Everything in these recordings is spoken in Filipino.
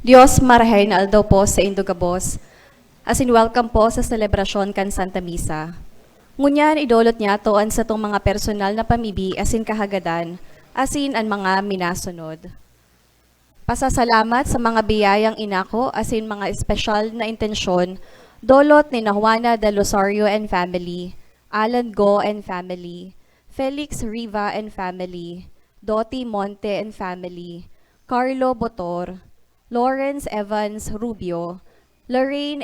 Dios marahinal daw po sa Indugabos, as in welcome po sa selebrasyon kan Santa Misa. Ngunyan idolot niya toan sa tong mga personal na pamibi as in kahagadan, as in ang mga minasunod. Pasasalamat sa mga biyayang inako as in mga espesyal na intensyon, dolot ni Juana de Losario and family, Alan Go and family, Felix Riva and family, Doti Monte and family, Carlo Botor, Lawrence Evans Rubio, Lorraine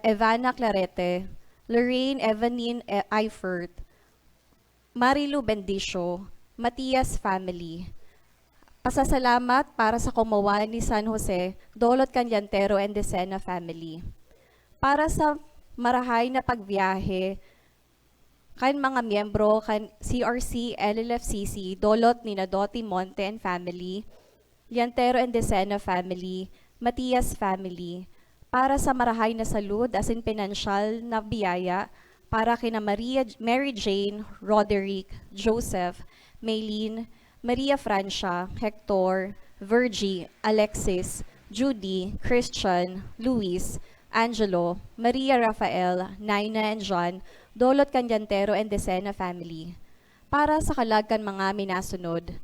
Evana Clarete, Lorraine Evanine Eifert, Marilu Bendicio, Matias family. Pasasalamat para sa Kumawan ni San Jose, Dolot Canyantero and Decena family. Para sa marahay na pagbiyahe, kan mga miyembro kan CRC, LLFCC, Dolot ni Doti Monte and family, Liantero and Decena family, Matias family, para sa marahay na salud as in pinansyal na biyaya para kina Mary Jane, Roderick, Joseph, Maylene, Maria Francia, Hector, Virgie, Alexis, Judy, Christian, Luis, Angelo, Maria Rafael, Naina and John, Dolot Canyantero and Decena family. Para sa kalagkan mga minasunod,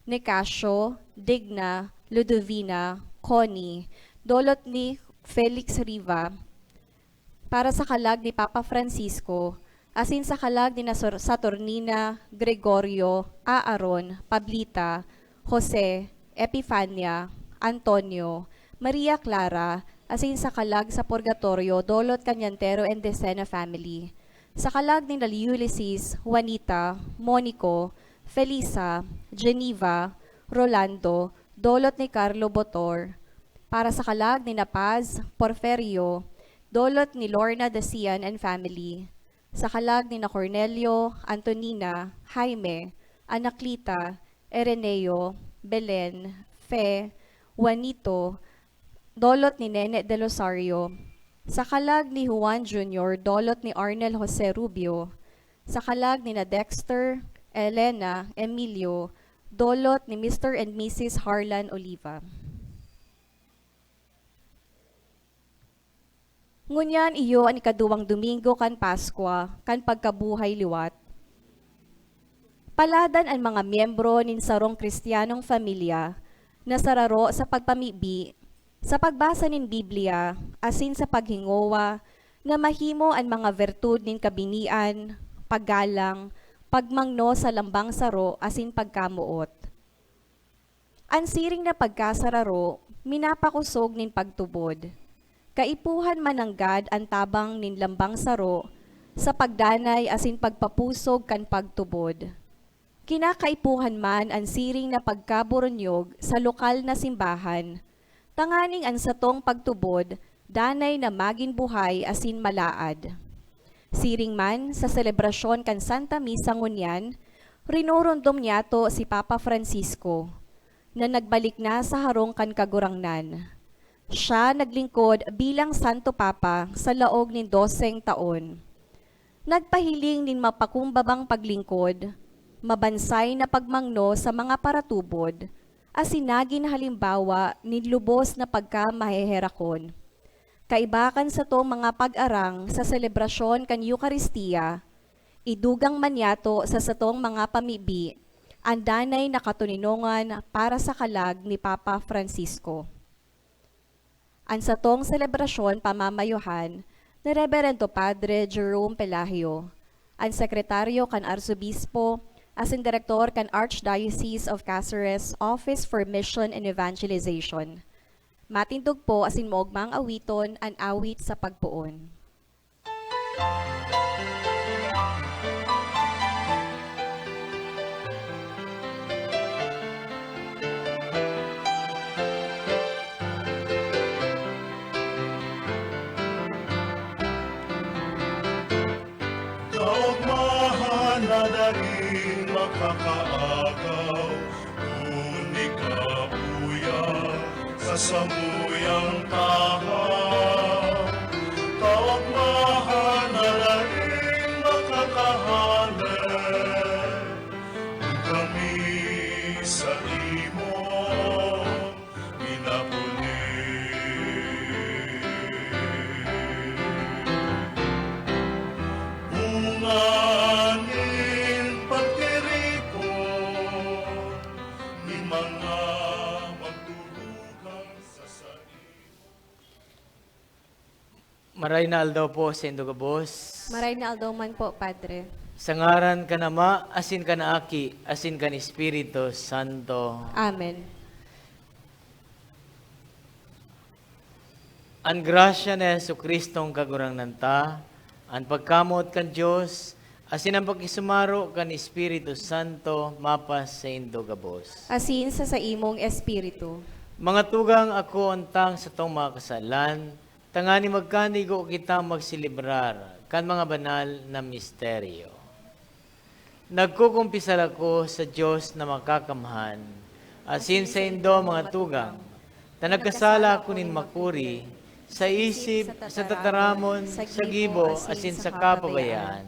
Nicasio, Digna, Ludovina, Connie, Dolot ni Felix Riva, para sa kalag ni Papa Francisco, asin sa kalag ni Saturnina, Gregorio, Aaron, Pablita, Jose, Epifania, Antonio, Maria Clara, asin sa kalag sa Purgatorio, Dolot Canyantero and Decena family. Sa kalag ni Ulysses, Juanita, Monico, Felisa, Geneva, Rolando, Dolot ni Carlo Botor, para sa kalag ni Paz, Porferio, Dolot ni Lorna Dacian and family, sa kalag ni Cornelio, Antonina, Jaime, Anaclita, Ereneo, Belen, Fe, Juanito, Dolot ni Nene de Losario, sa kalag ni Juan Jr., Dolot ni Arnel Jose Rubio, sa kalag ni Dexter, Elena, Emilio, Dolot ni Mr. and Mrs. Harlan Oliva. Ngunyan iyo ang ikaduwang Domingo kan Paskwa, kan pagkabuhay liwat. Paladan ang mga miyembro nin sarong Kristiyanong familia na sararo sa pagpamibi, sa pagbasa nin Biblia, asin sa paghingowa, na mahimo ang mga vertud nin kabinian, paggalang, pagmangno sa lambang saro asin pagkamuot. Ang siring na pagkasararo, minapakusog nin pagtubod. Kaipuhan mananggad ang tabang nin lambang saro sa pagdanay asin pagpapusog kan pagtubod. Kinakaipuhan man ang siring na pagkaburunyog sa lokal na simbahan, tanganing ang satong pagtubod, danay na magin buhay asin malaad. Siring man sa selebrasyon kan Santa Misa ngunyan, rinurundom niyato si Papa Francisco, na nagbalik na sa harong kan kagurangnan. Siya naglingkod bilang Santo Papa sa laog nin 12 taon. Nagpahiling nin mapakumbabang paglingkod, mabansay na pagmangno sa mga paratubod, asinagin halimbawa nin lubos na pagkamaheherakon. Kaibakan sa to mga pag-arang sa selebrasyon kan Eucharistia, idugang manyato sa satong mga pamibi, ang danay na katuninongan para sa kalag ni Papa Francisco. Ang satong selebrasyon pamamayuhan ni Reverendo Padre Jerome Pelagio, ang sekretaryo kan Arsobispo, as in Direktor kan Archdiocese of Cáceres Office for Mission and Evangelization. Matindog po asin moogmang awiton ang awit sa pagpuon. Kaugmahan na daring makakaagaw, unig ka uya sa samuyang tahaw. Kaugmahan na daring makakahanap, kami sa imo, minapuli magtulugang sa saimo. Maray na aldaw po sa Indogabos. Maray na aldaw man po, Padre. Sa ngaran ka na ma, asin ka na aki, asin ka ni Espiritu Santo. Amen. Ang grasya ni Yesu Kristong kagurang nanta, ang pagkamot kan Diyos, asin ang pagkisumaro kan Espiritu Santo, mapas sa Indogabos. Asin sa imong espiritu. Mga tugang ako antang sa tong mga kasalan, tangani magkanigo kita magsilibrar kan mga banal na misteryo. Nagkukumpisal ako sa Diyos na makakamhan, asin sa indo mga tugang, na nagkasala ako nin makuri, sa isip, sa tataramon, sa gibo, asin sa kapabayaan.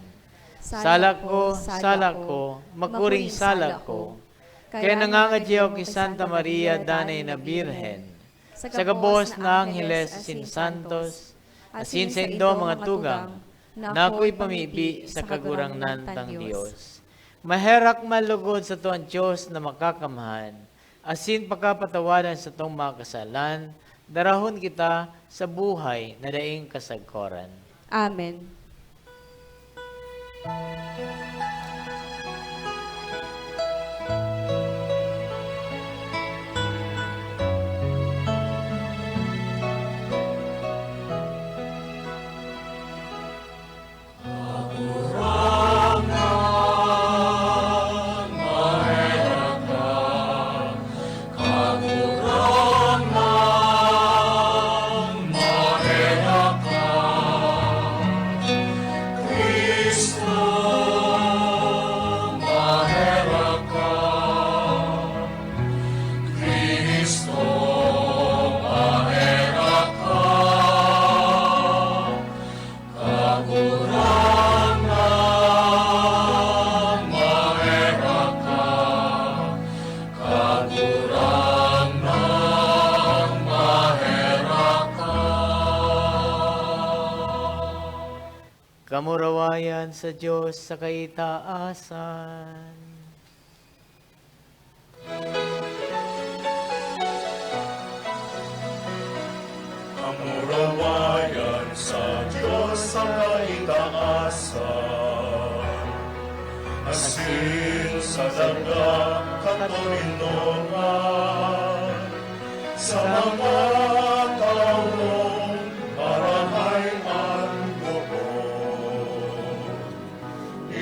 Salak ko, makuring salak ko, kaya nangangadyaw kay Santa Maria, danay na Birhen, sa gabos na Angeles, asin Santos, asin sa indo mga tugang, na ako'y pamibi sa kagurang nantang Diyos. Maherak malugod sa tuwan Diyos na makakamhan, asin pagkapatawanan sa tong mga kasalan, darahon kita sa buhay na daing kasagkoran. Amen. Kamurawayan sa Diyos sa kaitaasan. Kamurawayan sa Diyos sa kaitaasan, asin sa daga katolinongan, sa mga taong marahay at buo.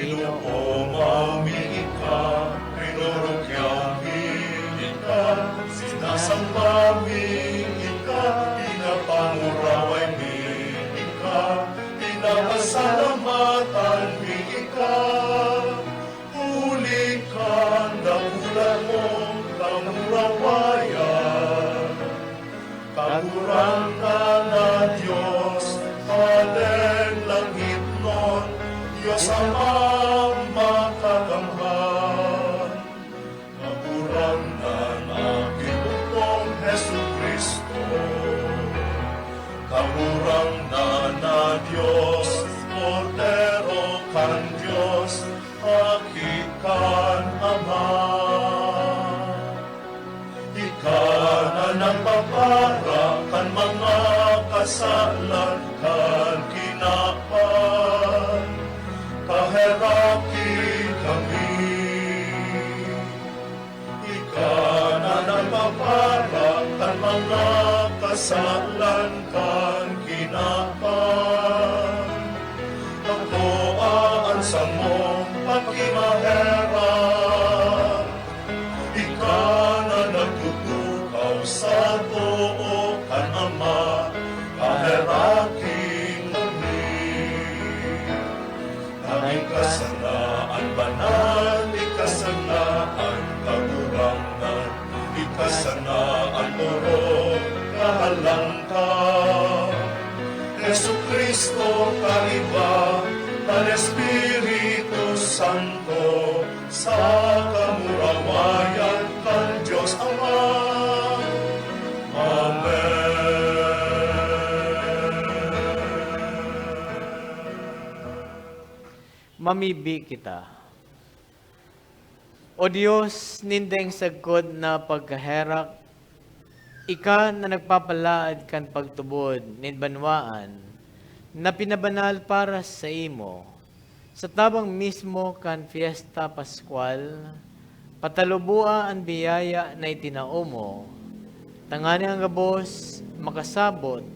Inoong aming ka, pinurugyahin ka, sinasambaming ka, pinapanguraway mi ka, pinapasalamatan mi ka. Huli ka, nagulat mo, kamurawayan. Kagurang ka na Diyos, Padeng langit nun, Diyos Amang makakamhan. Kagurang ka na kinutong Jesu Kristo, Kamurang na Diyos, Cordero kan Diyos, Akikan Ama. Ika na nagpapara kan mga kasalan kan kinapan, kaheraki kami. Ika na nagpapara kan mga kasalan kan kinapan. Ako aansa mo pagkimaheran. Ika na nagtutukaw sa too kan Ama, kaheraking kami. Ang kasanaan banal, ikasanaan kagurangan, ikasanaan turo, kahalangkan. Jesu Kristo kaiba, kan Espiritu Santo, sa kamurawayan kan Diyos Ama. Amen. Mamibi kita. O Diyos, nindeng sagkod na pagkaherak, ika na nagpapalaad kan pagtubod, nin banwaan, na pinabanal para sa imo, sa tabang mismo kan fiesta Pascual, patalubua ang biyaya na itinao mo, tangani ang gabos, makasabot,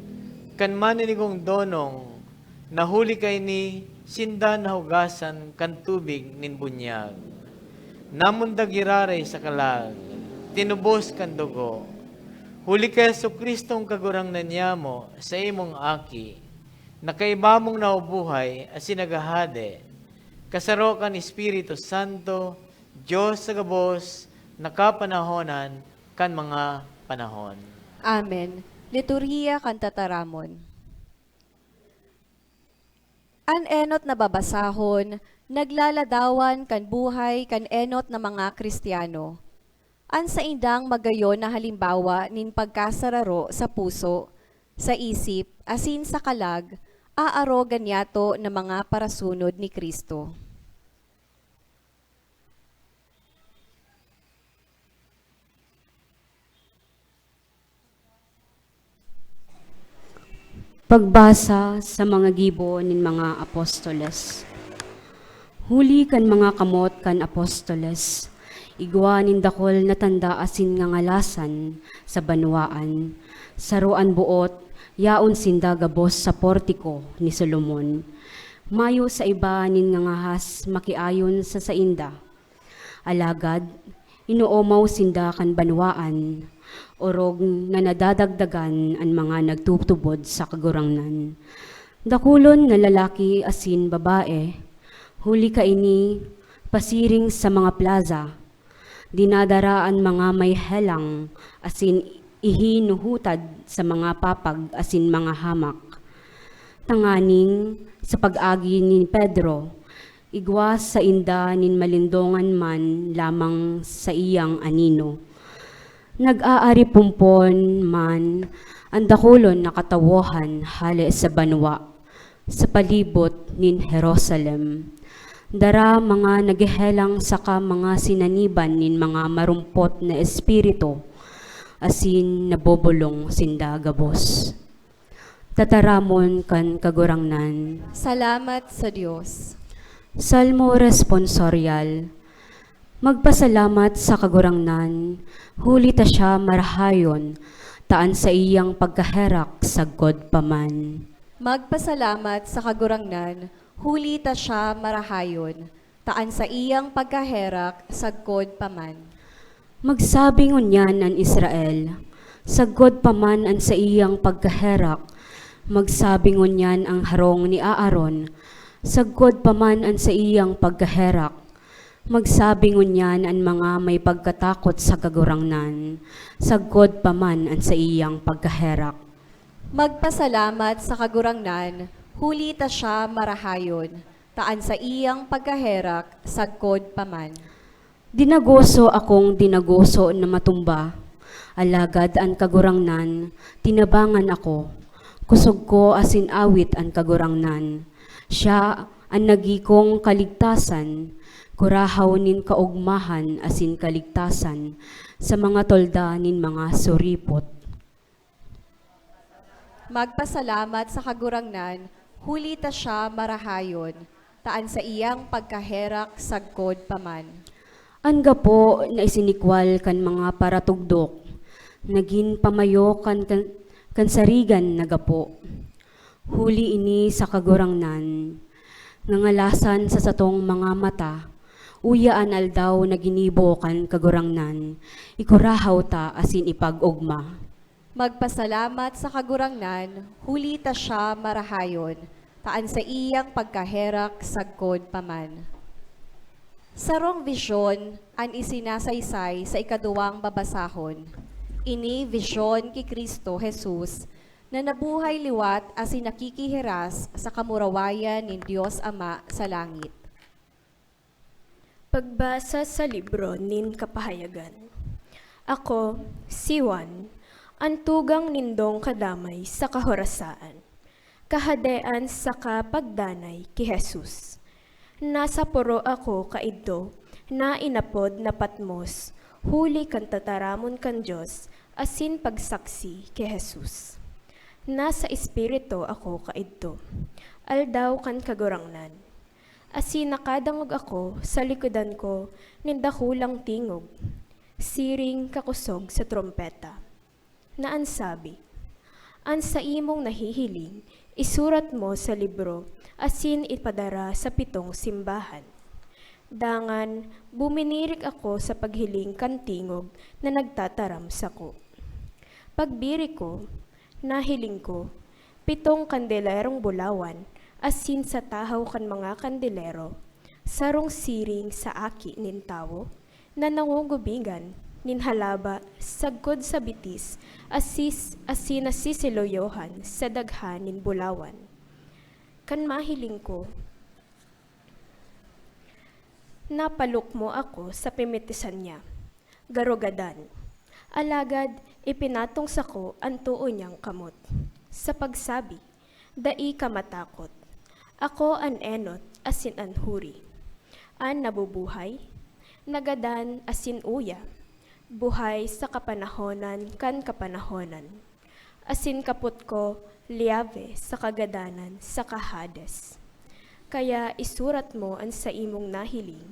kan maninigong donong, nahuli kay ni sinda nahugasan kan tubig nin bunyag. Namundag girare sa kalag, tinubos kan dugo. Huli kay Jesucristong kagurang nanyamo sa imong aki, nakaiba mong naubuhay as sinagahade, kasaro kan Espiritu Santo, Diyos sa gabos, nakapanahonan kan mga panahon. Amen. Liturhiya kan tataramon. An enot na babasahon, naglaladawan kan buhay kan enot na mga Kristiyano. An sa indang magayon na halimbawa nin pagkasararo sa puso, sa isip, asin sa kalag, aaro ganyato na mga parasunod ni Kristo. Pagbasa sa mga gibo nin mga apostoles. Huli kan mga kamot kan apostoles, igwa nin dakol na tanda asin nga ngalasan sa banwaan, saruan buot, yaon sinda gabos sa portiko ni Solomon. Mayo sa iba nin nga ngahas makiayon sa sainda. Alagad, inuomaw sinda kan banwaan, orog nga nadadagdagan ang mga nagtutubod sa kagurangnan. Dakulon nga lalaki asin babae, huli kaini pasiring sa mga plaza, dinadaraan mga may helang asin ihinuhutad sa mga papag asin mga hamak. Tanganing sa pag-agi ni Pedro, igwa sa inda nin malindongan man lamang sa iyang anino. Nag-aari pumpon man ang dakulon na katawohan hali sa banwa, sa palibot nin Jerusalem. Dara mga nagihelang saka mga sinaniban nin mga marumpot na espiritu, asin nabobulong sinda gabos. Tataramon kan kagurangnan. Salamat sa Diyos. Salmo responsorial. Magpasalamat sa kagurangnan, huli ta siya marahayon, taan sa iyang pagkaherak sagkod paman. Magpasalamat sa kagurangnan, huli ta siya marahayon, taan sa iyang pagkaherak sagkod paman. Magsabing unyan ang Israel, sagkod paman ang sa iyang pagkaherak, magsabing unyan ang harong ni Aaron, sagkod paman ang sa iyang pagkaherak. Magsabing unyan ang mga may pagkatakot sa kagurangnan, sagkod paman ang sa iyang pagkaherak. Magpasalamat sa kagurangnan, huli ta siya marahayon, taan sa iyang pagkaherak sagkod paman. Dinagoso akong dinagoso na matumba, alagad ang kagurangnan, tinabangan ako, kusog ko asin awit ang kagurangnan. Siya ang nagikong kaligtasan, kurahaw nin kaugmahan asin kaligtasan sa mga tolda nin mga suripot. Magpasalamat sa kagurangnan, huli ta siya marahayon, taan sa iyang pagkaherak sagkod paman. Ang gapo na isinikwal kan mga paratugdok, naging pamayo kan sarigan na gapo. Huli ini sa kagurangnan, ngangalasan sa satong mga mata, uyaan aldaw na ginibo kan kagurangnan, ikurahaw ta asin ipag-ugma. Magpasalamat sa kagurangnan, huli ta siya marahayon, taan sa iyang pagkaherak sagkod paman. Sarong visyon ang isinasaysay sa ikaduwang babasahon. Ini visyon ki Kristo Jesus na nabuhay liwat asin nakikihiras sa kamurawayan ni Diyos Ama sa langit. Pagbasa sa libro nin Kapahayagan. Ako, si Juan, ang tugang nindong kadamay sa kahorasaan, kahadean sa kapagdanay ki Jesus. Nasa puro ako kaidto, na inapod na Patmos, huli kan tataramon kan Diyos, asin pagsaksi kay Jesus. Nasa espiritu ako kaidto, aldaw kan kagurangnan. Asin nakadangog ako sa likodan ko, nindakulang tingog, siring kakusog sa trompeta. Na ansabi, an sa imong nahihiling, isurat mo sa libro, asin ipadara sa 7 simbahan. Dangan, buminirik ako sa paghiling kantingog na nagtataram sa ko. Pagbiri ko, nahiling ko, 7 kandelerong bulawan, asin sa tahaw kan mga kandelero, sarong siring sa aki nin tawo, na nangugubigan, nin halaba, sagkod sa bitis, asin nasisiloyohan sa daghan nin bulawan. Kan mahiling ko, napaluk mo ako sa pimitisan niya, garugadan. Alagad, ipinatong sa ko ang tuo niyang kamot. Sa pagsabi, dai ka matakot. Ako an enot, asin an huri. An nabubuhay, nagadan asin uya. Buhay sa kapanahonan kan kapanahonan. Asin kaput ko, liave sa kagadanan sa kahades. Kaya isurat mo an sa imong nahiling,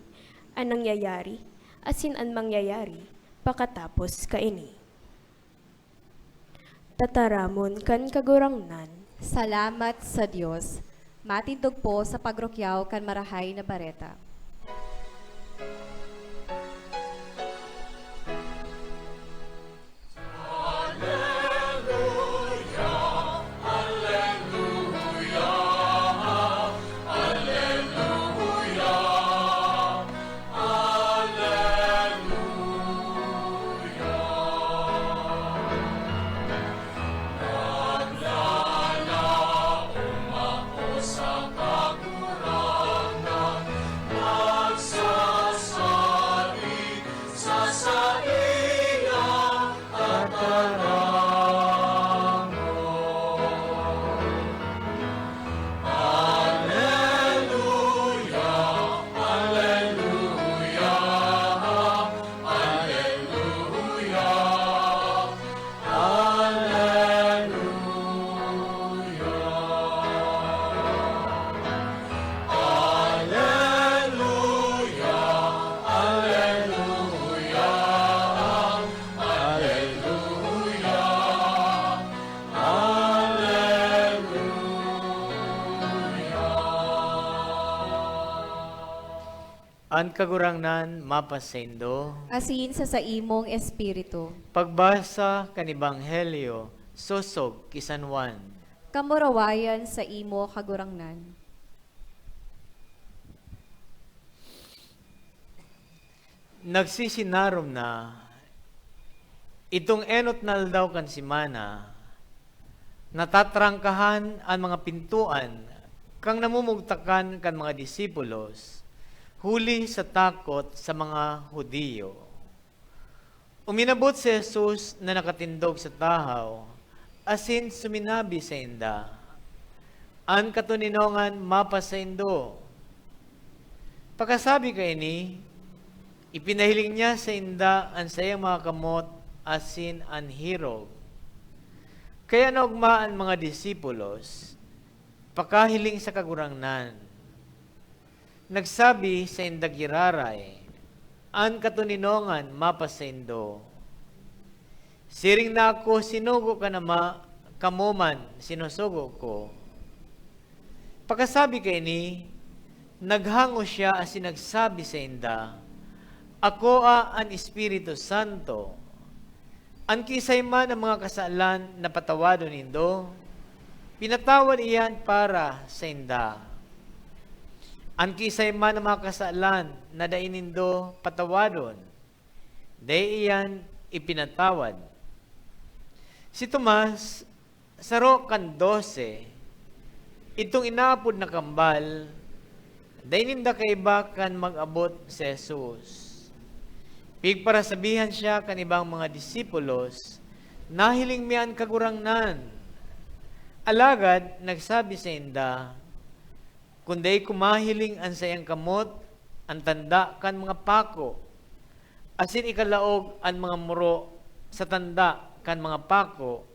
an nangyayari, asin an mangyayari, pakatapos kaini. Tataramon kan kagurangnan, Salamat sa Diyos. Matindog po sa pagrokyaw kan marahay na bareta. An kagurangnan mapasendo, Asin sa imong espiritu. pagbasa kan Ebanghelyo, sosog kisan Juan. Kamurawayan sa imo kagurangnan. Nagsisinarom na, itong enot na aldaw kan simana, natatrangkahan ang mga pintuan, kang namumugtakan kan mga disipulos, huli sa takot sa mga Hudiyo. Uminabot si Jesus na nakatindog sa tahaw, asin suminabi sa inda, an katuninongan mapa sa indo. Pagkasabi kay ni, ipinahiling niya sa inda ang sayang mga kamot, asin an hirog. Kaya naugmaan mga disipulos, pakahiling sa kagurangnan. Nagsabi sa indagiraray, an katuninongan mapasendo. Siring na ako, sinugo ka na kamuman, sinusugo ko. Pagkasabi kay ni, naghango siya as sinagsabi sa inda, ako an Espiritu Santo. Ang kisay man ang mga kasalan na patawado nindo, pinatawad iyan para sa inda. Ang kisay man ang mga kasalan na dainindo patawadon, day iyan ipinatawad. Si Tomas, saro kan 12, itong inaapod na kambal, daininda kaiba kan mag-abot si Jesus. Pig para sabihan siya kan ibang mga disipulos, nahiling miyan kagurangnan. Alagad, nagsabi sa inda, kunday kumahiling ang sayang kamot, ang tanda kan mga pako, asin ikalaog ang mga muro sa tanda kan mga pako,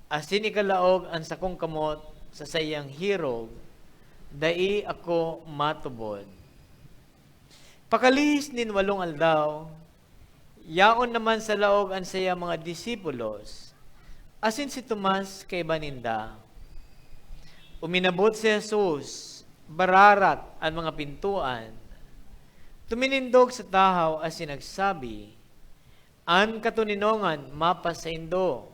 asin ikalaog ang sakong kamot sa sayang hirog, dai ako matubod. Pakalis nin 8 aldaw, yaon naman sa laog ang saya mga disipulos, asin si Tomas kay baninda. Uminabot si Jesus, bararat ang mga pintuan, tuminindog sa tahaw asin nagsabi, an katuninongan mapas sa indo.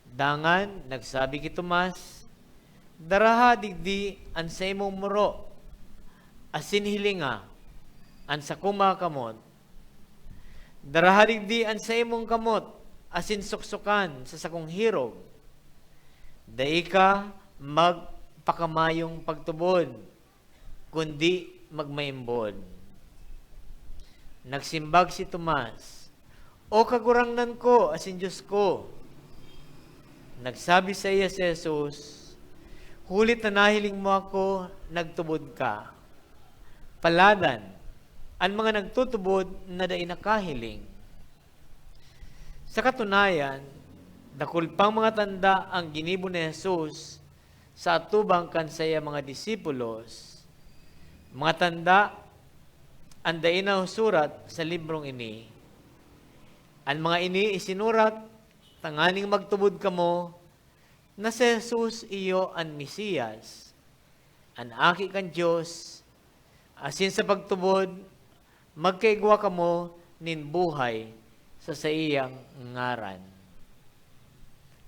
Dangan nagsabi ki Tomas, daraha digdi an sa imong muro, asin hilinga an sa kumakamot. Daraha digdi an sa imong kamot, asin suksukan sa sakong hirog. Dai ka magpakamayong pagtubod, kundi magmaimbod. Nagsimbag si Tomas, o kagurangnan ko, asin Diyos ko. Nagsabi sa iya si Jesus, hulit na nahiling mo ako, nagtubod ka. Paladan, ang mga nagtutubod na dai nakahiling. Sa katunayan, dakul pang mga tanda ang ginibo ni Jesus sa atubang kansaya mga disipulos. Mga tanda, ang dai na surat sa librong ini. Ang mga ini isinurat, tanganing magtubod kamo, na si Jesus iyo ang Mesiyas, ang aki kan Diyos, asin sa pagtubod, magkaigwa kamo nin buhay sa iyang ngaran.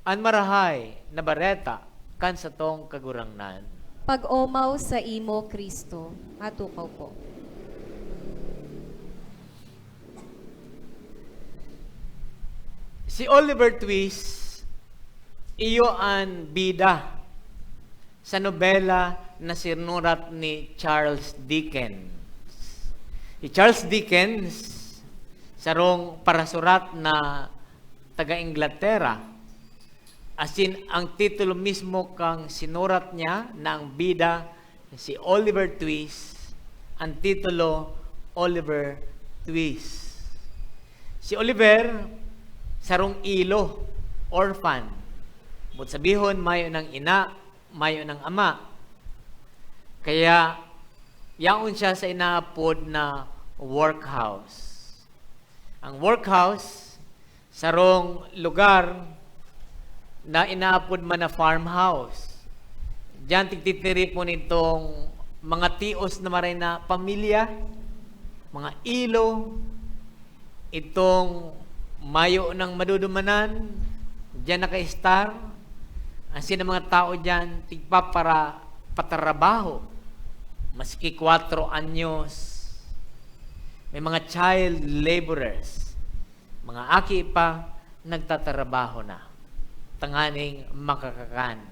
An marahay na bareta kan sa tong kagurangnan. Pag-omaw sa imo, Kristo. Matukaw po. Si Oliver Twist, iyo ang bida sa nobela na sinurat ni Charles Dickens. Si Charles Dickens, sarong parasurat na taga-Inglaterra, asin ang titulo mismo kang sinurat niya na ang bida si Oliver Twist, ang titulo Oliver Twist. Si Oliver, sarong ilo, orphan. But sabihon, mayo ng ina, mayo ng ama. Kaya, yaon siya sa inaapod na workhouse. Ang workhouse, sarong lugar na inaapod man na farmhouse. Diyan tigtitiri po nitong mga tios na maray na pamilya, mga ilo, itong mayo ng madudumanan, diyan naka-star, asin ng mga tao diyan, tigpa para patrabaho, maski 4 anyos, may mga child laborers, mga aki pa, nagtatrabaho na, tanganing makakakan.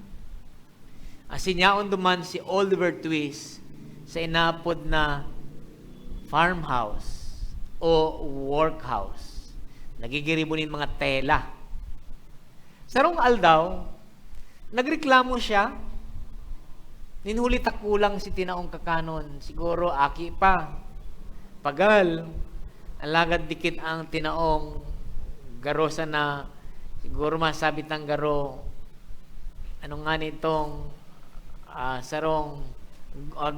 Asin yaon duman si Oliver Twist sa inapod na farmhouse o workhouse. Nagigiribunin mga tela. Sarong aldaw, nagreklamo siya, ninhuli takulang si tinaong kakanon, siguro aki pa. Pagal, alagad dikit ang tinaong garosa na, siguro masabit ang garo, ano nga nitong sarong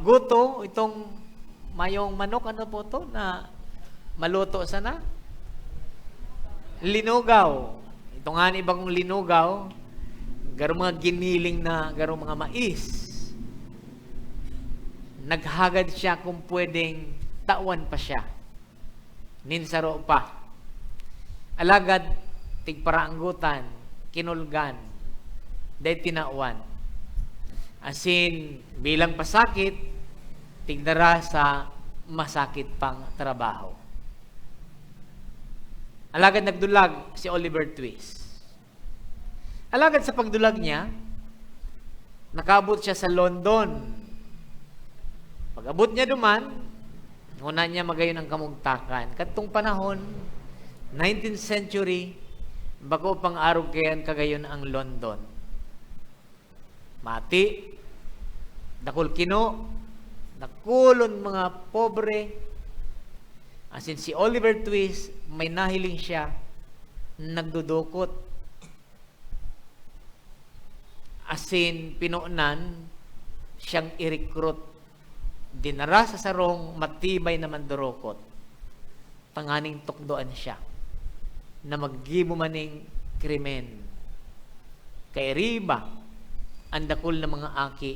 guto, itong mayong manok, ano po to, na maluto sana? Linugaw. Ito nga ni ibang linugaw, garo mga giniling na garo mga mais. Naghagad siya kung pwedeng tawan pa siya. Ninsaro pa. Alagad, tigparaanggutan, kinulgan, day tinawan. Asin, bilang pasakit, tigdara sa masakit pang trabaho. Alagad nagdulag si Oliver Twist. Alagad sa pagdulag niya, nakabot siya sa London. Pag-abot niya duman, una niya magayon ang kamugtakan. Katong panahon, 19th century, bako pang arog kayan kagayon ang London. Mati, dakol kino, nakulon mga pobre. As in, si Oliver Twist, may nahiling siya, nagdudukot. As in, pinuunan, siyang i-recruit. Dinara sa sarong matibay na mandurukot. Tanganing tukdoan siya na maggibo maning krimen. Kay riba, ang dakol na mga aki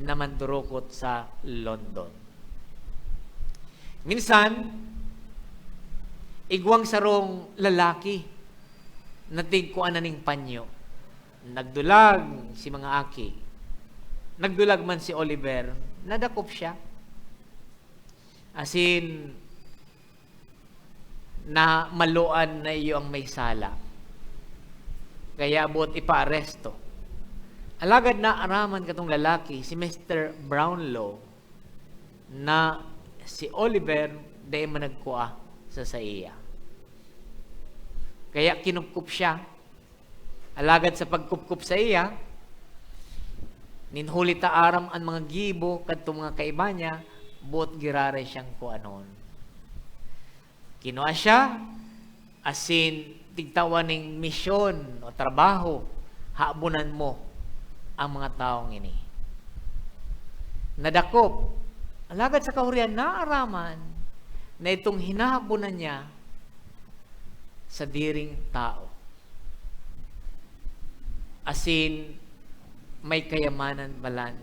na mandurukot sa London. Minsan, igwang sarong lalaki na tigkuan na ning panyo. Nagdulag si mga aki. Nagdulag man si Oliver, nadakop siya. As in, na maluan na iyo ang may sala. Kaya buot ipa-aresto. Alagad na araman katong lalaki, si Mr. Brownlow, na si Oliver, dahil managkua sa iya. Kaya kinupkup siya. Alagad sa pagkupkup sa iya, ninhuli ta aram ang mga gibo kadto mga kaiba niya, buot girare siyang kuanon. Kinuha siya, asin tigtawaning misyon o trabaho, haabunan mo ang mga taong ini. Nadakop, alagad sa kahurian naaraman na itong hinahabunan niya sa diring tao. Asin, may kayamanan balan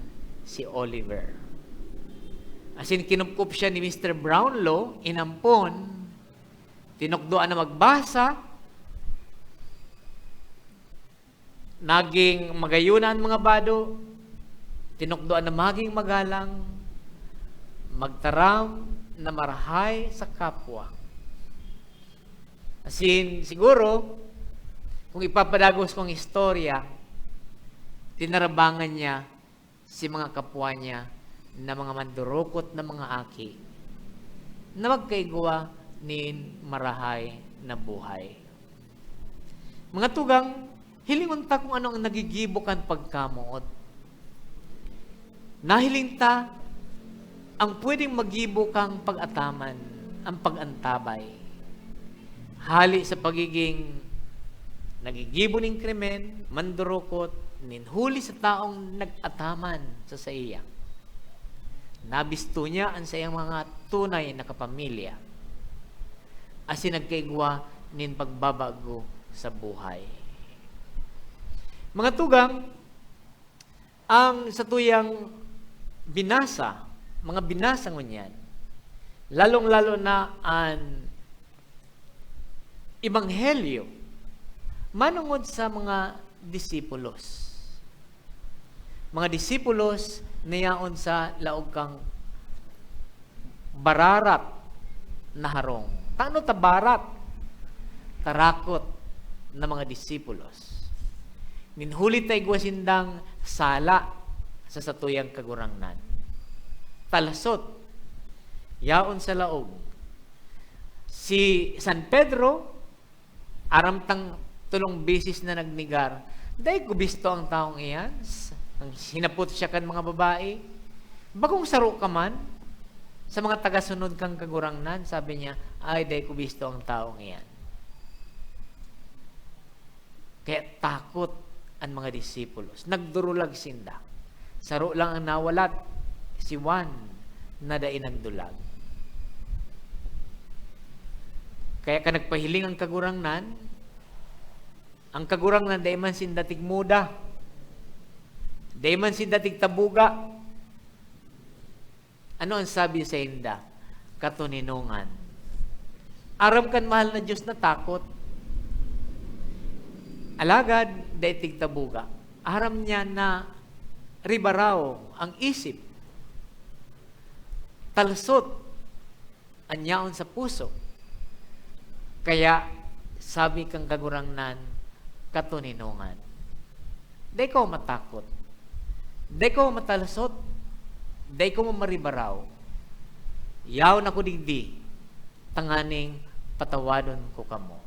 si Oliver. Asin, kinupkup siya ni Mr. Brownlow, inampon, tinukdoan na magbasa, naging magayunan mga bado, tinukdoan na maging magalang, magtaram na marahay sa kapwa. Asin, siguro, kung ipapadagos kong istorya, tinarabangan niya si mga kapwa niya na mga mandurukot na mga aki na magkaigwa nin marahay na buhay. Mga tugang, hilingon ta kung ano ang nagigibukan pagkamuot. Nahiling ta ang pwedeng magibukang pag-ataman, ang pag-antabay. Hali sa pagiging nagigibo ng krimen, mandurukot, ninhuli sa taong nag-ataman sa iya. Nabisto niya ang sayang mga tunay na kapamilya. Asin nagkaigwa nin pagbabago sa buhay. Mga tugang, ang sa tuyang binasa, mga binasa ngunyan, lalong-lalo na ang Ebanghelyo, manungod sa mga disipulos. Mga disipulos niyaon sa laog kang bararat na harong. Tano ta barat? Tarakot na mga disipulos. Minhuli tay gwasindang sala sa satuyang kagurangnan. Talasot, yaon sa laog. Si San Pedro, aramtang tulong bisis na nagnigar, dahil gubisto ang taong iyan, hinapot siya kan mga babae, bagong saro ka man, sa mga tagasunod kang kagurangnan, sabi niya, ay dahil gubisto ang taong iyan. Kaya takot ang mga disipulos. Nagdurulag sinda. Saro lang ang nawalat, si Juan, na dahil nagdulag. Kaya ka nagpahiling ang kagurangnan dahil man sinda tigmuda, dahil man sinda tigtabuga. Ano ang sabi sa inda? Katuninungan. Aram kan mahal na Diyos na takot. Alagad, dahil tigtabuga. Aram niya na ribaraw ang isip. Talsot ang yaon sa puso. Kaya, sabi kang kagurangnan, katuninungan. Di ko matakot. Di ko matalasot. Di ko maribaraw. Yaw na ko digdi. Tanganing patawadon ko kamo.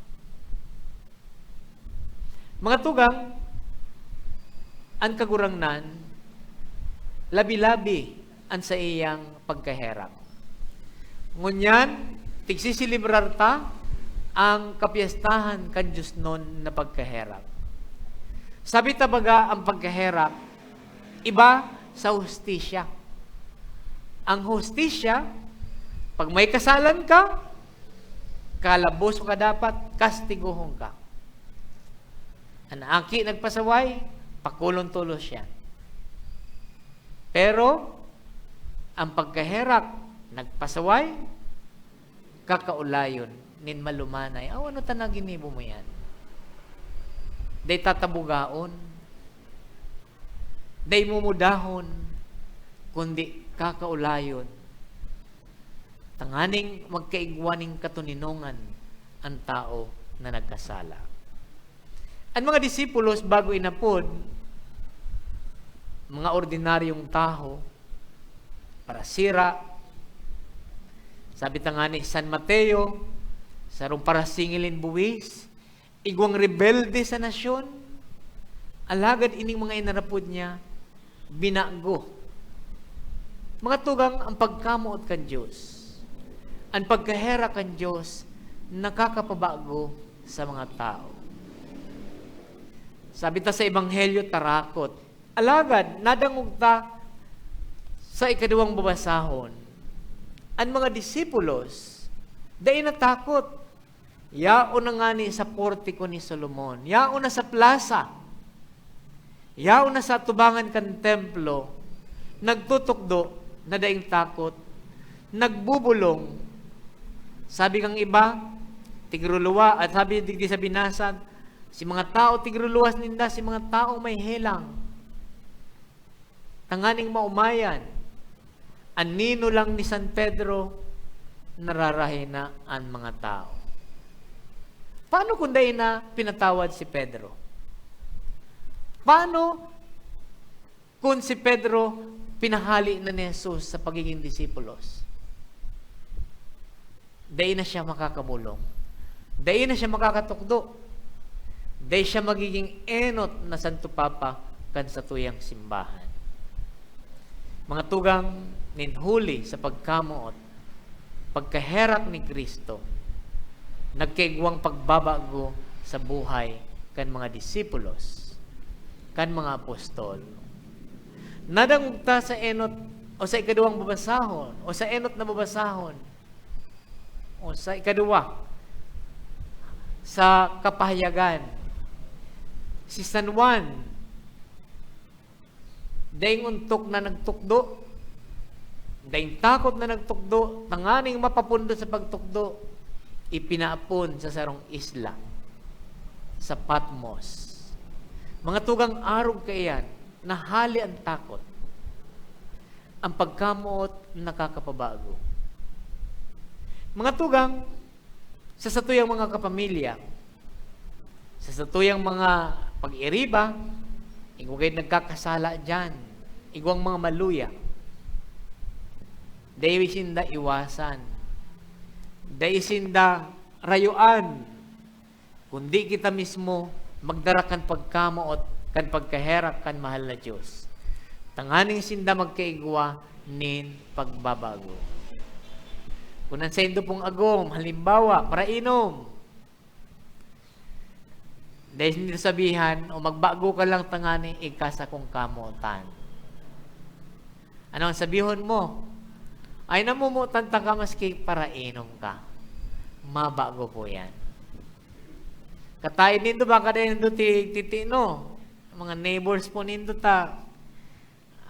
Mga tugang, ang kagurangnan, labi-labi an sa iyang pagkaherak. Ngunyan, tigsisilibrar ta ang kapiyastahan kan Diyos nun na pagkaherak. Sabi tabaga ang pagkaherak, iba sa hustisya. Ang hustisya, pag may kasalan ka, kalaboso ka dapat, kastiguhon ka. Ang aki nagpasaway, pakulong tulos yan. Pero, ang pagkaherak, nagpasaway, kakaulayon, nin malumanay. Ano tanaginibo mo yan? Day tatabugaon, day mumudahon, kundi kakaulayon. Tanganing magkaigwaning katuninongan ang tao na nagkasala. Ang mga disipulos bago inapod, mga ordinaryong tao, para sira, sabi tangani San Mateo, sarong para singilin buwis, igwang rebelde sa nasyon, alagad ining mga inarapod niya, binago. Mga tugang ang pagkamuot kan Diyos, ang pagkahera kan Diyos, nakakapabago sa mga tao. Sabi ta sa Ebanghelyo, tarakot. Alagad, nadangog ta sa ikaduwang babasahon. Ang mga disipulos, dahil natakot. Yao na nga ni sa portiko ni Solomon. Yao na sa plaza. Yao na sa tubangan kan templo. Nagtutukdo na daing takot. Nagbubulong. Sabi kang iba, tigruluwa. At sabi di sa binasad, si mga tao tigruluwas ninda, si mga tao may helang. Tanganing maumayan. Anino lang ni San Pedro, nararahina ang mga tao. Paano kung dahil na pinatawad si Pedro? Paano kung si Pedro pinahali na ni Jesus sa pagiging disipulos? Dahil na siya makakabulong. Dahil na siya makakatukdo. Dahil siya magiging enot na Santo Papa kan sa tuyang simbahan. Mga tugang ninhuli sa pagkamuot, pagkaherak ni Kristo, nagkaigwang pagbabago sa buhay kan mga disipulos, kan mga apostol. Nadangugta sa enot o sa ikaduwang babasahon o sa enot na babasahon o sa ikaduwa sa kapahayagan. Si San Juan, daing untok na nagtukdo, daing takot na nagtukdo, tanganing mapapundo sa pagtukdo, ipinaapon sa sarong isla, sa Patmos. Mga tugang arog kayan, nahali ang takot. Ang pagkamuot nakakapabago. Mga tugang, sa satuyang mga kapamilya, sa satuyang mga pag-iriba, igwagay nagkakasala dyan, igwang mga maluya, dahil sinda iwasan, dahil sinda rayuan, kundi kita mismo magdara kan pagkamuot, kan pagkaherak, kan mahal na Diyos. Tanganing sinda magkaigwa nin pagbabago. Kunan sa indo pong agom, halimbawa, para inom. Dahil hindi sabihan, o magbago ka lang tangani, ikasa kong kamutan. Ano ang sabihon mo? Ay namumutan ta ka maski para inom ka. Mabago po yan. Katayin nindo ba kada nindo titino? Mga neighbors po nindo ta.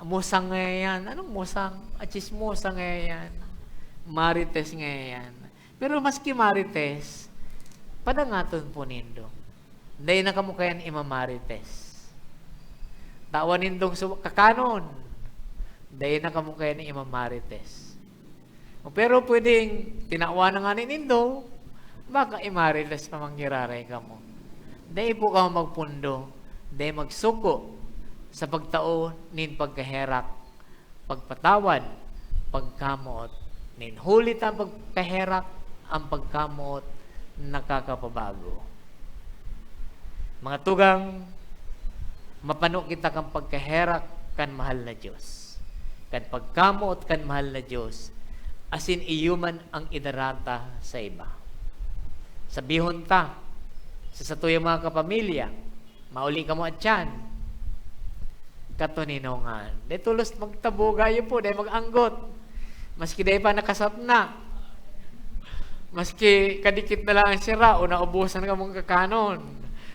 Musang ngayon. Anong musang? Chismosa ngayon. Marites ngayon. Pero maski marites, padangaton po nindo. Dahil na kamukayan imamarites. Tawan nindong kakanon. Dahil na kamukayan imamarites. Pero pwedeng tinawa na nga ni nindo, baka imarites pa manggiraray ka mo. Dahil po ka magpundo, dahil magsuko sa pagtao nin pagkaherak, pagpatawad, pagkamuot, nin hulit ang pagkaherak, ang pagkamuot, nakakapabago. Mga tugang, mapano kita kang pagkaherak kan mahal na Diyos. kan pagkamuot kan mahal na Diyos, asin iyuman ang idarata sa iba. Sabihon ta, sa tuyong mga kapamilya, mauli ka mo at yan, katuninongan. Di tulos magtabuga yun po, di maganggot. Maski di pa nakasap na. Maski kadikit na lang ang sira, o naubusan ka mong kakanon.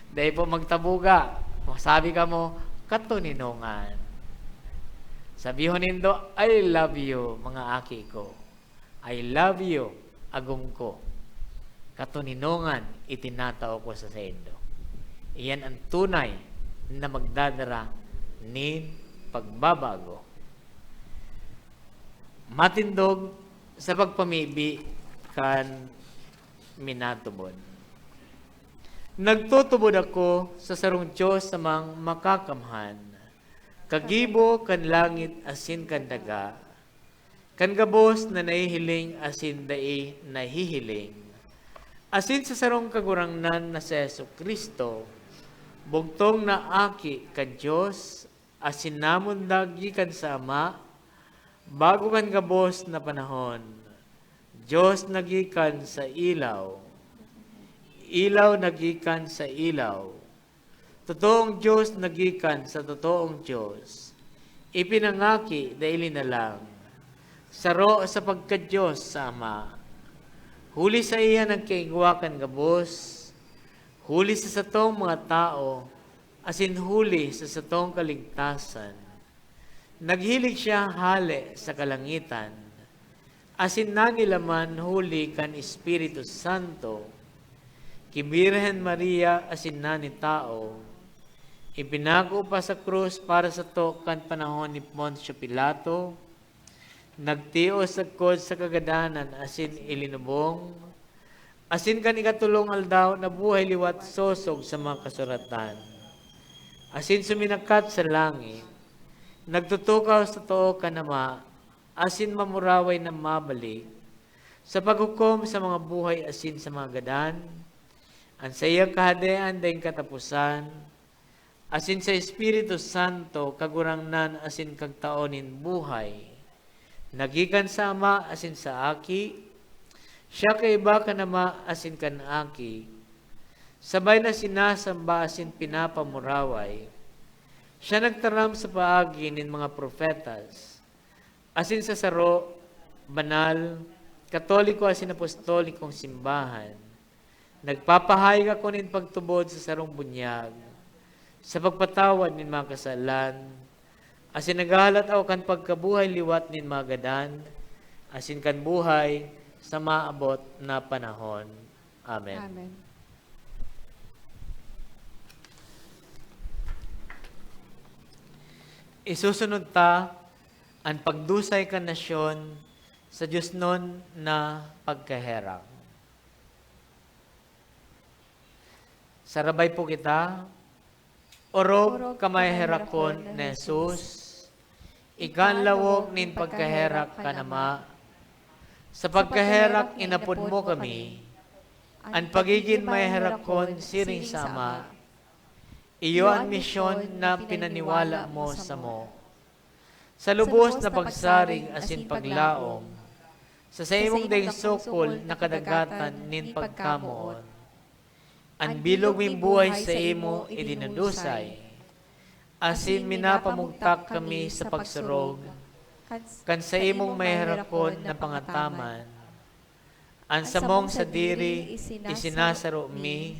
Di po magtabuga. Sabi ka mo, katuninongan. Sabihon nindo, I love you, mga aki ko. I love you, agong ko. Katuninongan, itinatao ko sa sendo. Iyan ang tunay na magdadala ni pagbabago. Matindog sa pagpamibi kan minatubod. Nagtutubod ako sa sarong Diyos sa mga makakamhan. Kagibo kan langit asin kan daga. Kan gabos na nahihiling asin dai nahihiling. Asin sa sarong kagurangnan na sa Jesucristo, bugtong na aki kan Diyos, asin namon dagi kan sa Ama, bago kan gabos na panahon. Diyos nagikan sa ilaw, ilaw nagikan sa ilaw. Totoong Diyos nagikan sa totoong Diyos. Ipinangaki dahil na lang. Saro sa pagka-Diyos sa Ama. Huli sa iya nagkaigwakan gabos. Huli sa satong mga tao. Asin huli sa satong kaligtasan. Naghilig siya hali sa kalangitan. Asin nangilaman huli kan Espiritu Santo. Kibirhen Maria asin na ni tao, ipinago pa sa krus para sa to kan panahon ni Poncio Pilato, nagtios agkod sa kagadanan asin ilinubong, asin kan ikatulong aldaw na buhay liwat sosog sa mga kasuratan, asin suminakat sa langit, nagtutukaw sa to kanama, asin mamuraway na mabalik, sa paghukom sa mga buhay asin sa mga gadan, ang sa iyang kahadean dahil katapusan, asin sa Espiritu Santo, kagurangnan asin kagtaonin buhay, nagikan sa Ama asin sa Aki, siya kaiba ka nama asin kan Aki, sabay na sinasamba asin pinapamuraway, siya nagtaram sa paagi nin mga profetas, asin sa saro, banal, katoliko asin apostolikong simbahan, nagpapahayag ako nin pagtubod sa sarong bunyag, sa pagpatawad nin mga kasalan, asin naghahalat ako kan pagkabuhay liwat nin mga gadan, asin kan buhay sa maabot na panahon. Amen. Amen. Isusunod ta ang pagdusay kan nasyon sa Diyos nun na pagkaherang. Sarabay po kita, orog kamay herakon ni Jesus, ikan lawog nin pagkaherak ka nama, sa pagkaherak inapod mo kami, ang pagiging may herakon siring sama, iyo ang misyon na pinaniwala mo sa mo. Sa lubos na pagsaring asin paglaom, sa imong dayong sukol na kadagatan nin pagkamuon, ang bilog ming buhay sa imo idinadusay, asin minapamugtak kami sa pagsurog, kan sa imong may harakon na pangataman, ang samong sa diri isinasaro mi,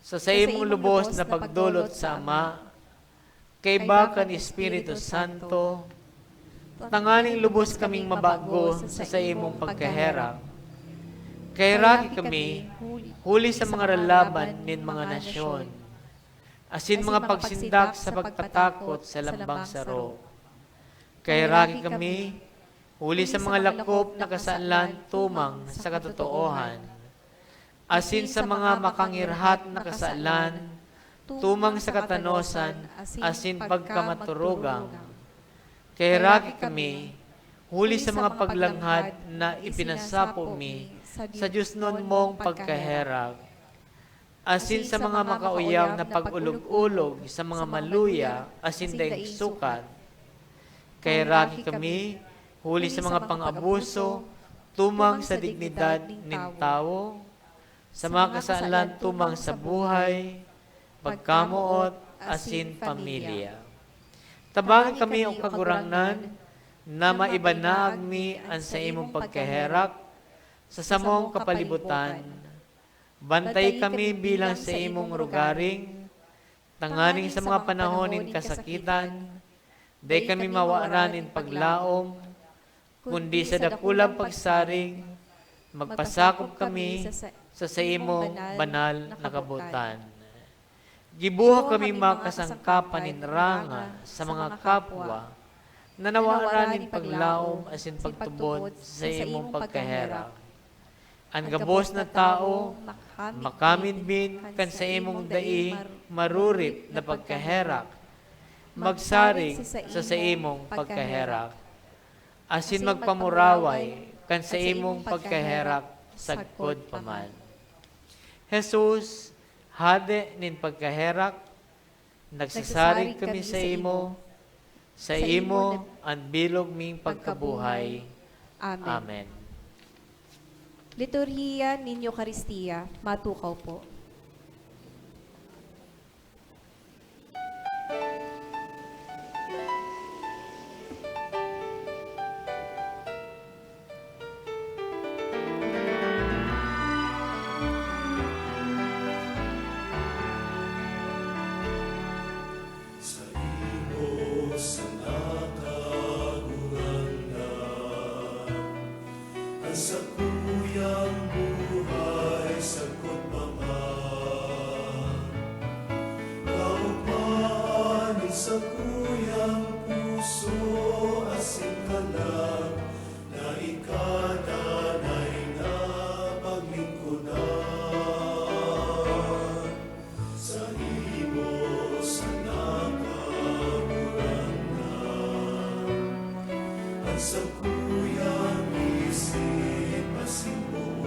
sa imong lubos na pagdulot sa Ama, kay bakan Espiritu Santo, tanganing lubos kaming mabago sa imong pagkaherang, kay raki kami, huli sa mga ralaban nin mga nasyon, asin mga pagsindak sa pagpatakot sa lambang saro. Kay raki kami, huli sa mga lakop na kasalan tumang sa katotoohan, asin sa mga makangirhat na kasalan, tumang sa katanosan, asin pagkamaturugang. Kay raki kami, huli sa mga paglanghad na ipinasapo mi, sa Diyos nun mong pagkaherag, asin sa mga makauyang na pag-ulog-ulog sa mga maluya, asin dayong sukat, Kairaki kami, huli sa mga pang-abuso, tumang sa dignidad ng tao, sa mga kasalan tumang sa buhay, pagkamuot, asin pamilya. Tabangin kami o kagurangnan, na maibanaag mi ang sa imong pagkaherak, sa samong kapalibutan. Bantay kami bilang sa imong rugaring, tanganing sa mga panahonin kasakitan, day kami mawaran in paglaom, kundi sa dakulang pagsaring, magpasakop kami sa imo banal na kabutan. Gibuha kami makasangkapan in ranga sa mga kapwa, na nawaran in paglaom asin pagtubod sa imong pagkaherak. Ang gabos na tao, makaminbin kan sa imong dai marurip na pagkaherak, magsaring sa imong pagkaherak, asin magpamuraway kan sa imong pagkaherak sagkod paman. Jesus, hade nin pagkaherak, nagsasarig kami sa imo ang bilog ming pagkabuhay. Amen. Amen. Liturhiya ninyo Eucharistia, matukaw po. Sa imo sa nakagurangnan, ang sakuyang buhay sagot paman. Kaupahan sa kuyang puso asin kalag, na ikadanay na paglingkuran. Sa imo sa nakagurangnan, ang sakuyang isip masimbuot.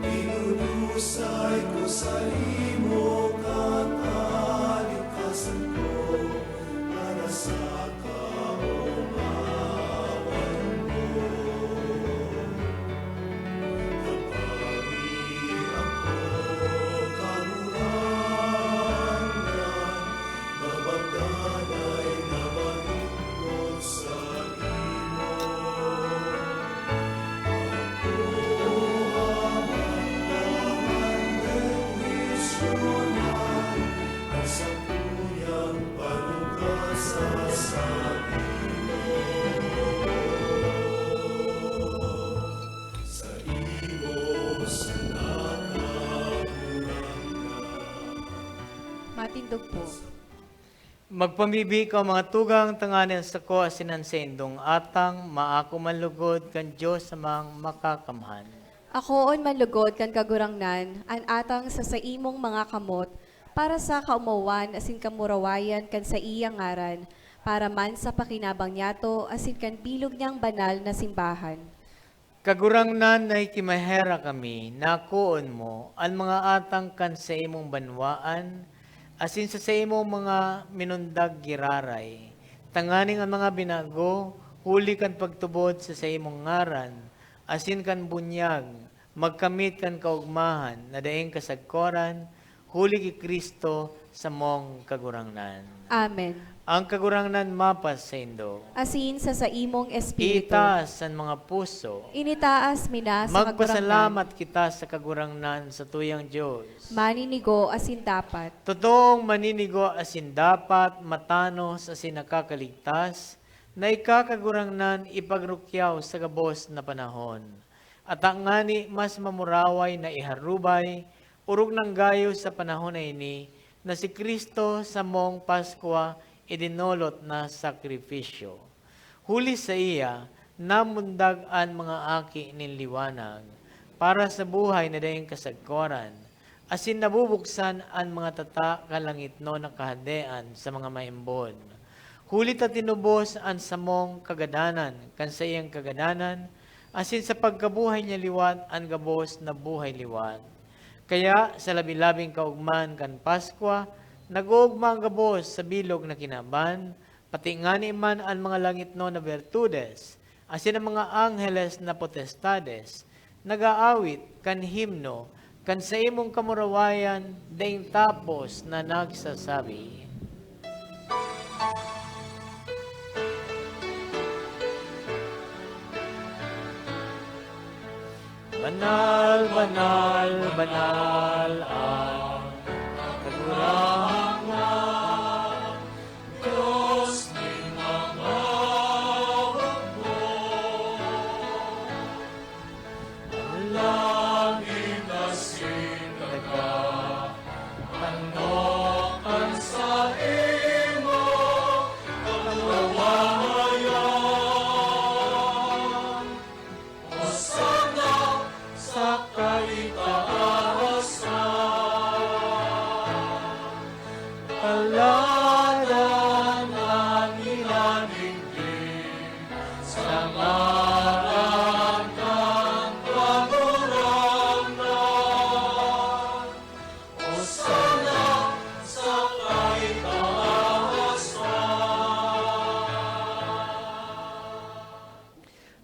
Inunusay ko sa imo katalikasan ko, para sa kaumawan mo. Kapagi ako karurangan, nabagdanay nabalingkod sa imo. Ako aman benisyonan, ang sakuyang palugasa sa imo. Sa imo sa Matindog po. Magpamibi ka mga tugang tanganin sa ko asinan sa indong atang, maako manlugod kan Diyos sa mga makakamhan. Akoon manlugod kan kagurangnan, an atang sa imong mga kamot, para sa kaumawan asin kamurawayan kan sa iyang ngaran, para man sa pakinabang niyato asin kan bilog niyang banal na simbahan. Kagurangnan na ikimahera kami, nakuon mo, ang mga atang kan sa imong banwaan, asin sa imong mga minundag giraray. Tanganing ang mga binago, huli kan pagtubod sa imong ngaran, asin kan bunyag, magkamit kan kaugmahan, na daing kasagkoran, huli ki Kristo sa mong kagurangnan. Amen. Ang kagurangnan mapas sa indo, Asin sa imong espiritu. itaas ang mga puso, Initaas mina sa kagurangnan. magpasalamat kita sa kagurangnan sa tuyang Diyos. Maninigo asin dapat. Totoong maninigo asin dapat, matanos asin nakakaligtas, na ikakagurangnan ipagrukyaw sa gabos na panahon. At ang ngani mas mamuraway na iharubay, urog ng gayo sa panahon na ini, na si Kristo sa mong Paskwa idinolot na sakripisyo. Huli sa iya, namundag ang mga aki nin liwanag, para sa buhay na dayang kasagkoran, asin nabubuksan ang mga tata kalangitno na kahadean sa mga maimbon. Huli ta tinubos ang samong kagadanan, kan sa iyang kagadanan, asin sa pagkabuhay niya liwat ang gabos na buhay liwat. Kaya sa labi-labing kaugman kan Paskwa, nag-uugma ang gabos sa bilog na kinaban, pati nga ni man ang mga langit no na bertudes, asin ang mga angheles na potestades, nagaawit kan himno, kan sa imong kamurawayan, daing tapos na nagsasabi. Banal, banal, banal ang kagurahan, Diyos ni mga hukbo, ang langit asin nagkatandokan sa imo, kamurawayan. Hosana sa kaitaasan, paladan ang ilaningin sa ngalan ng kagurangnan. Hosana sa kaitaasan.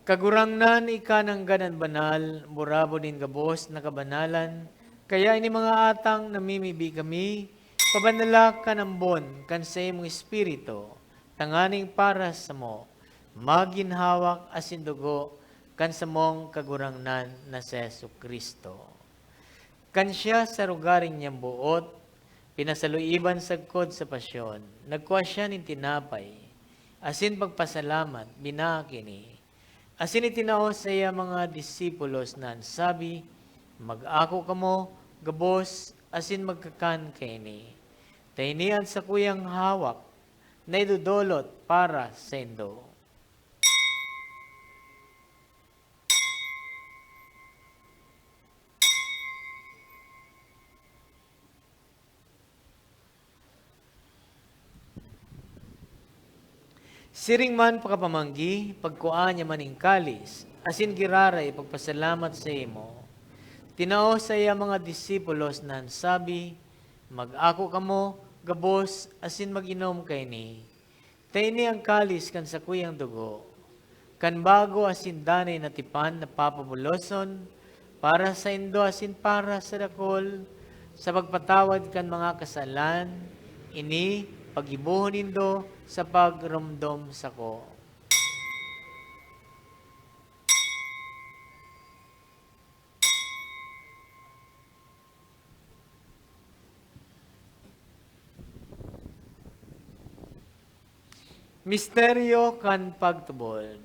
kagurangnan ikanang ganan banal, murabo din gabos na kabanalan, kaya ini mga atang namimibi kami, pabanala ka ng bon, kan sa imong espiritu, tanganing para sa mo, maginhawak asin dugo, kan sa mong kagurangnan na sa Yesu Kristo. Kan siya sa rugaring niyang buot, pinasaluiban sagkod sa pasyon, nagkuha siya ng tinapay, asin pagpasalamat, binakini, asin itinao sa iya mga disipulos na sabi, mag-ako kamo, gabos, asin magkakan kaini. Tainian sa kuyang hawak, na idudolot para sa indo. Siring man pakapamanggi, pagkuan niya maning kalis, asin giraray pagpasalamat sa imo. Tinao sa iya mga disipulos na sabi, mag-ako kamo, gabos, asin mag-inom kay ni. Taini ang kalis kan sa kuyang dugo, kan bago asin danay na tipan na papabuloson, para sa indo asin para sa dakol, sa pagpatawad kan mga kasalan, ini pagibuhon nindo sa pagrumdom sako. Misteryo kan pagtubod.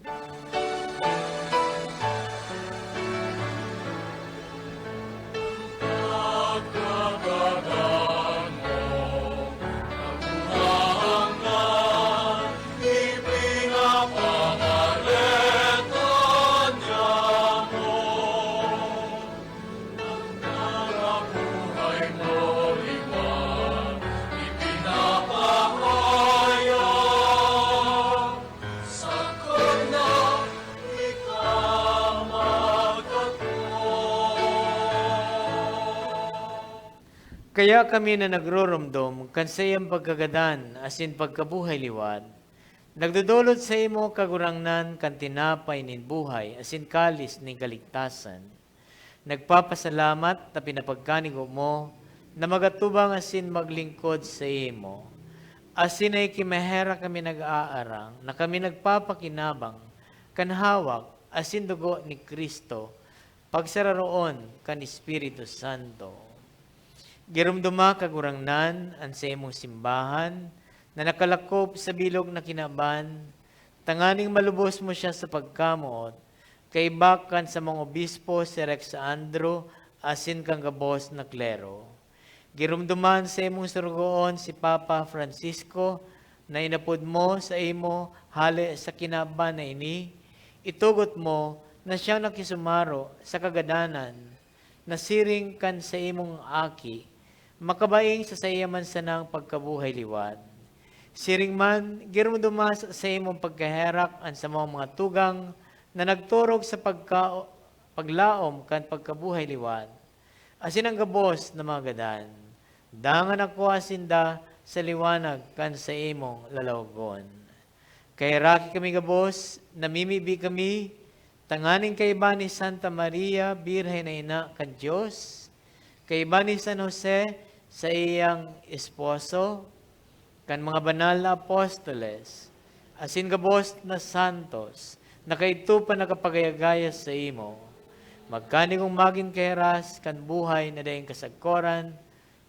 Kaya kami na nagroromdom, kansayang pagkagadan, asin pagkabuhay liwat, nagdudulot sa imo kagurangnan kan tinapay nin buhay, asin kalis nin kaligtasan. Nagpapasalamat na pinapagkanigo mo, na magatubang asin maglingkod sa imo. Asin ay kimahera kami nag-aarang, na kami nagpapakinabang, kan hawak, asin dugo ni Kristo, pagsararoon kan Espiritu Santo. Girumduma kagurangnan ang sa imong simbahan na nakalakop sa bilog na kinaban, tanganing malubos mo siya sa pagkamuot, kay bakan sa mga obispo si Rex Andro, asin kang gabos na klero. Girumduman sa imong surugoon si Papa Francisco, na inapod mo sa imo hali sa kinaban na ini, itugot mo na siyang nakisumaro sa kagadanan, na siring kan sa imong aki, makabaing sa sayaman sa ng pagkabuhay liwat. Siring man, girumdumas sa imong pagkaherak ang sa mga tugang na nagturog sa paglaom kan pagkabuhay liwat. Asin ang gabos na mga gadan, dangan ako asinda sa liwanag kan sa imong lalawagon. Kay Raki kami gabos, namimibi kami, tanganing kay iba ni Santa Maria, Birhen na ina kan Diyos, kay iba ni San Jose sa iyang esposo, kan mga banal na apostoles, asin gabos na santos, na kaito pa nakapagayagaya sa imo, magkani kong maging keras kan buhay na dayang kasagkoran,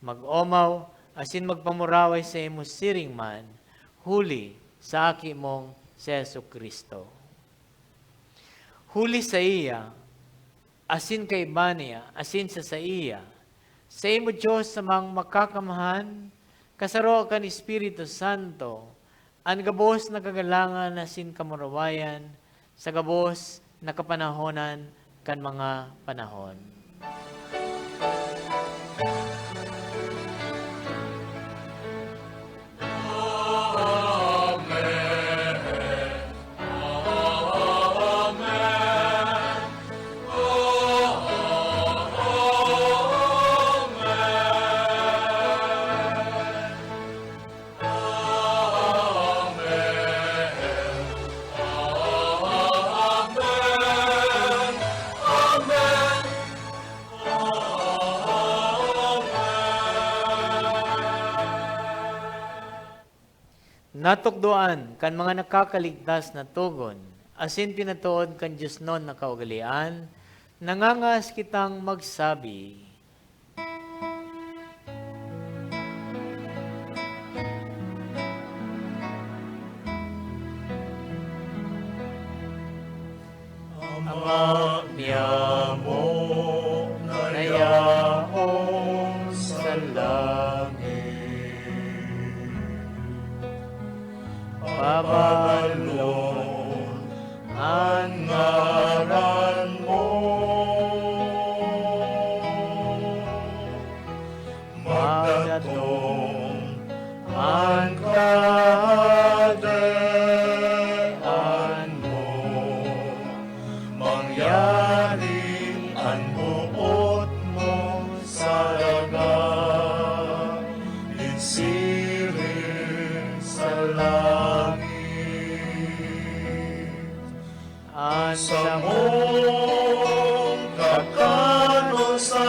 mag-omaw, asin magpamuraway sa imo siring man, huli sa aki mong si Yesu Kristo. Huli sa iya, asin kay Bania, asin sa iya, sa imo Diyos sa mga makakamahan, kasaro kan Espiritu Santo, ang gabos na kagalangan asin kamurawayan, sa gabos na kapanahonan kan mga panahon. Natukdoan kan mga nakakaligtas na tugon, asin pinatuod kan Diyos non na kaugalian, nangangas kitang magsabi. Ama niya mo, nayaong sa langit, pabalon ang ngaran mo, magdatong ang kaharian mo, mangyari ang buot mo sa dagat, insirin sa langit. Sa mong kakano sa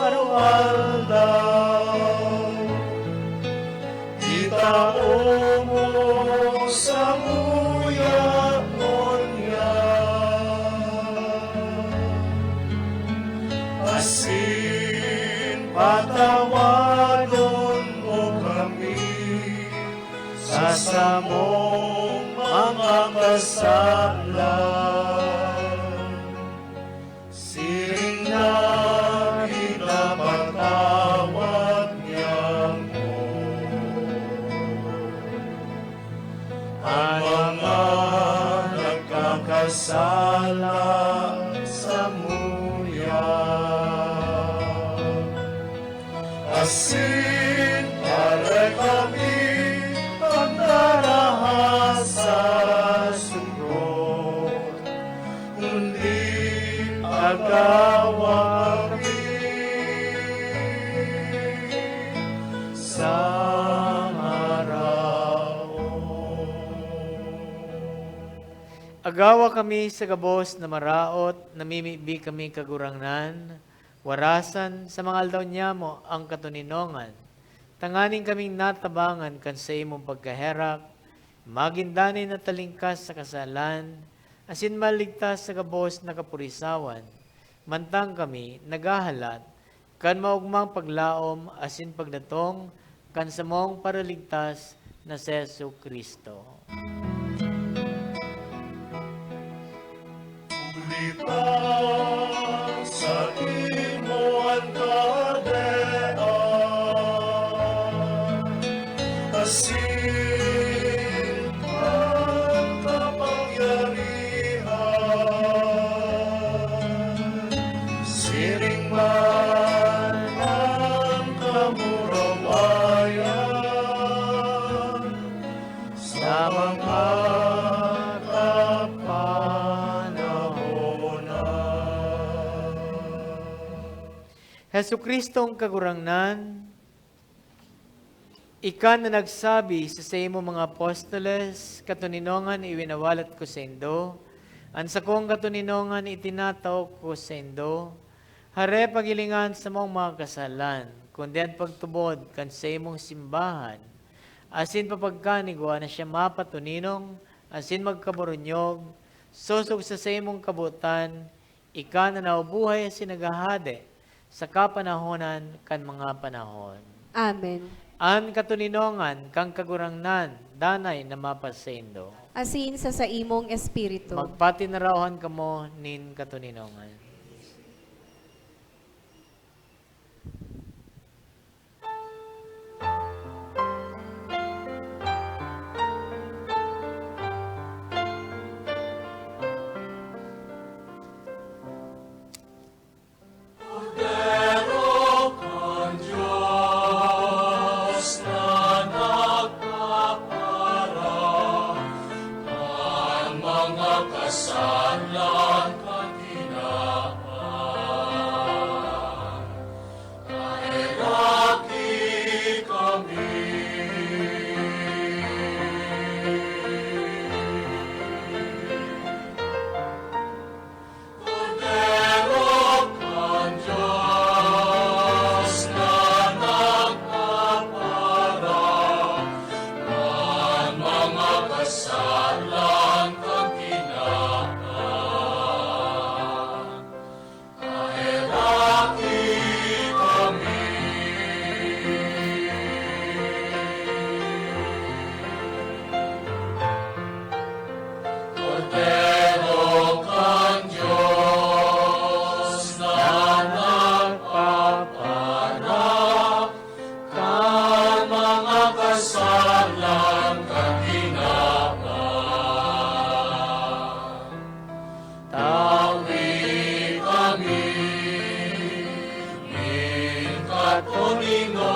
araw-aldaw, itao mo sa muya ngonya, asin patawanon mo kami sa samong mga kasalan, siring na pinapatawad niya mo ang mga nagkakasala sa muya, asin para kami pagdarahas sa sugod, kundi agawa kami sa araw. Agawa kami sa gabos na maraot, namimibi kami kagurangnan, warasan sa mga aldaw niya mo ang katuninongan, tanganing kaming natabangan kan sa imong pagkaherak, magindanay na talingkas sa kasalan, asin maligtas sa gabos na kapurisawan, mantang kami nagahalat, kan maugmang paglaom, asin pagdatong, kan sa mong paraligtas na si Yesu Kristo. Ulita sa imo ang kadean, asin ang kapangyarihan, siring man ang kamurawayan, sa mga Jesu Kristong kagurangnan, Ika na nagsabi sa imo mga apostoles, katuninongan iwinawalat ko sa indo, ang sakong katuninongan itinataw ko sa indo, hare pagilingan sa mong mga kasalan, kundi ang pagtubod kan sa imong simbahan, asin papagkanigwa na siya mapatuninong, asin magkaburunyog, susog sa imong kabutan, ika na naubuhay asin nagahade, sa kapanahonan kan mga panahon. Amen. An katuninongan kang kagurangnan, danay na mapasendo. Asin sa imong espiritu. Magpatinarawan kamo nin katuninongan. Cordero con Diyos na nagpapara, ang mga kasalan kaginaan. Kahiraki kami. Cordero con Diyos na nagpapara, ang mga kasalan kaginaan. Kahiraki kami. Cordero con Diyos na nagpapara, kang mga kasalan kaginaan. Tawi kami, min katuninongan.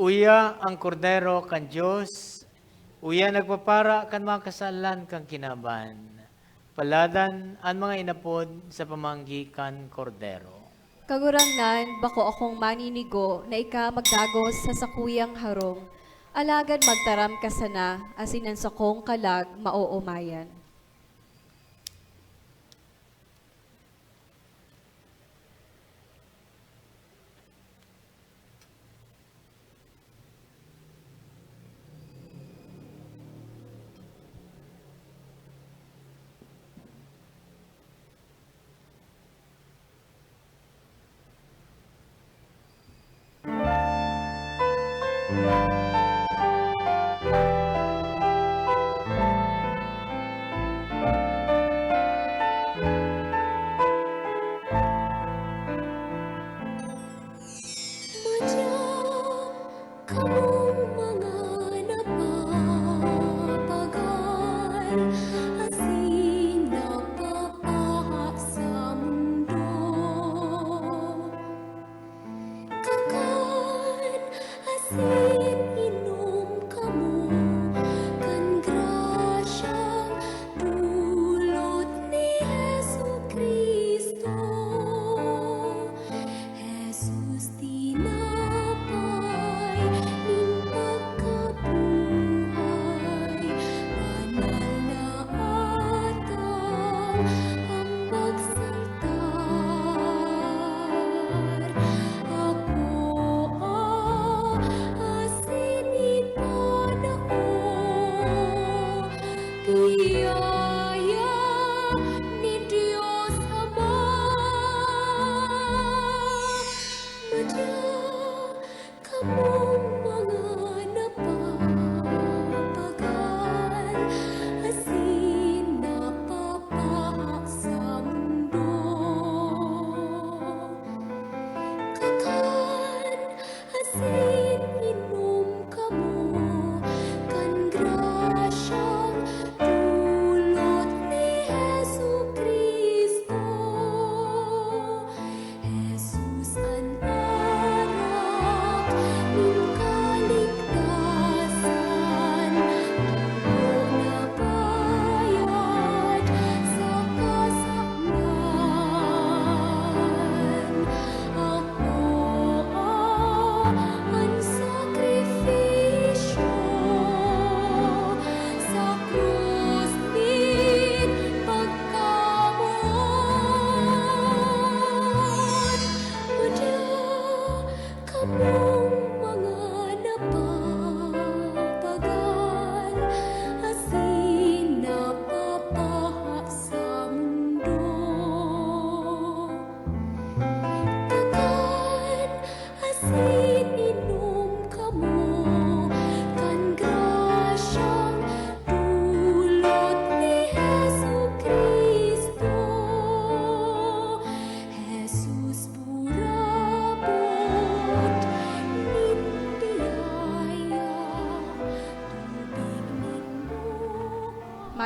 Uya ang kordero kan Diyos, uya nagpapara kan mga kasalan kang kinaban. Paladan ang mga inapod sa pamanggi kan kordero. Kagurangnan, bako akong maninigo na ika magdagos sa sakuyang harong. Alagad magtaram ka sana, asin ang sakong kalag mauumayan. Kamong mga napapagal, asin napapaha sa mundo. Kakan asin inom kamo, kan grasyang dulot ni Jesucristo. Jesus tinapay ning pagkabuhay, banal na atang ambag saltar. Ako asin ipanao, biyaya ni Diyos Ama. Madya kamong mga napapagal, asin napapaha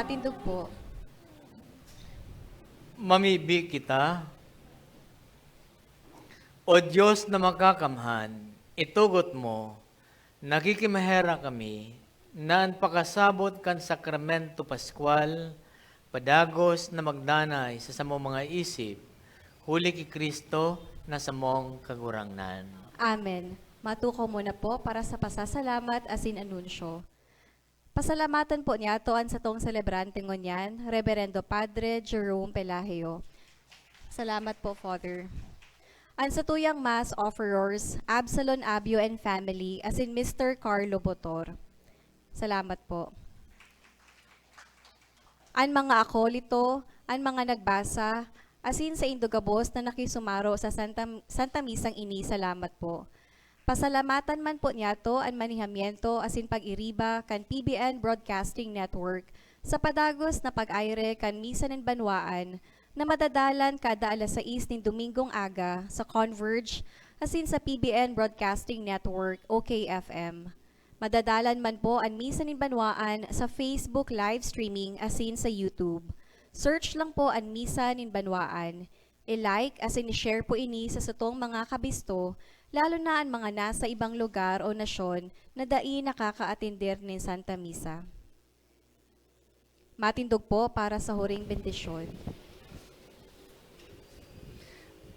Matindog po. Mamibi kita. O Diyos na makakamhan, itugot mo, nakikimahera kami, na pakasabot kan sakramento Pascual, padagos na magdanay sa samong mga isip, huli ki Kristo na samong kagurangnan. Amen. Matukaw muna po para sa pasasalamat asin anunsyo. Pasalamatan po niya toan sa tong celebrante ngunyan, Reverendo Padre Jerome Pelahio. Salamat po, Father. Ang sa tuyang mass offerers, Absalon Abio and family, as in Mr. Carlo Botor. Salamat po. Ang mga akolito, ang mga nagbasa, asin sa Indogabos na nakisumaro sa Santa Misang ini, salamat po. Pasalamatan man po niya to ang manihamiento asin pag-iriba kan PBN Broadcasting Network sa padagos na pag-aire kan Misa ng Banwaan na madadalan kada alas 6 ng Domingong aga sa Converge asin sa PBN Broadcasting Network o KFM. Madadalan man po ang Misa ng Banwaan sa Facebook live streaming asin sa YouTube. Search lang po ang Misa ng Banwaan. I-like asin i-share po ini sa sutong mga kabisto, lalo na ang mga nasa ibang lugar o nasyon na dai nakaka-atender ng Santa Misa. Matindog po para sa huring bendisyon.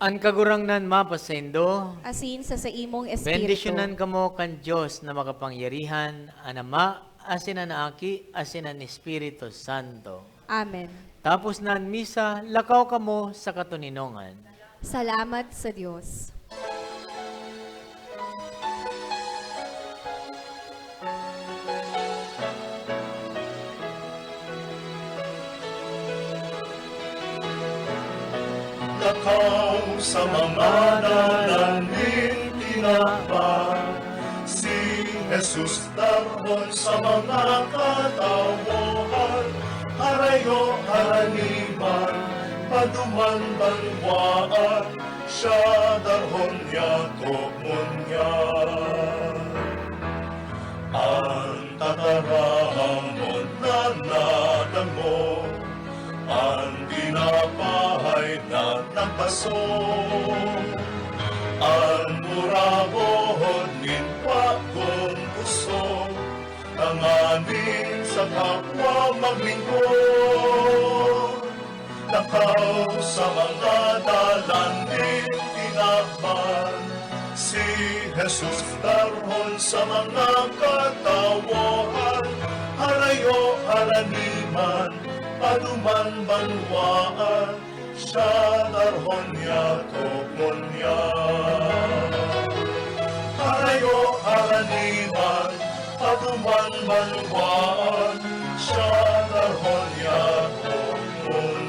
Ang kagurangnan mapasendo, Asin sa imong espiritu. bendisyonan kamo kan Diyos na makapangyarihan, ang Ama, asin ang Aki, asin ang Espiritu Santo. Amen. Tapos na ang misa, lakaw kamo sa katuninongan. Salamat sa Diyos. Lakaw sa mga dalanin tinapay, si Jesus darhon sa mga katawohan, harayo haraniman, paduman banwaan, siya darhon yatok munyan. Ang tatarahamon na nadamo, ang dinapahay na nagpaso, ang murabon nin pagkong puso, tanganin sa kapwa maglingkod. Lakaw sa mga dalandin tinakpan, si Jesus darhon sa mga katawohan, harayo haraniman, paduman banwaan, siya darhon yatok munyan. Harayo haraniman, paduman banwaan, siya darhon yatok munyan.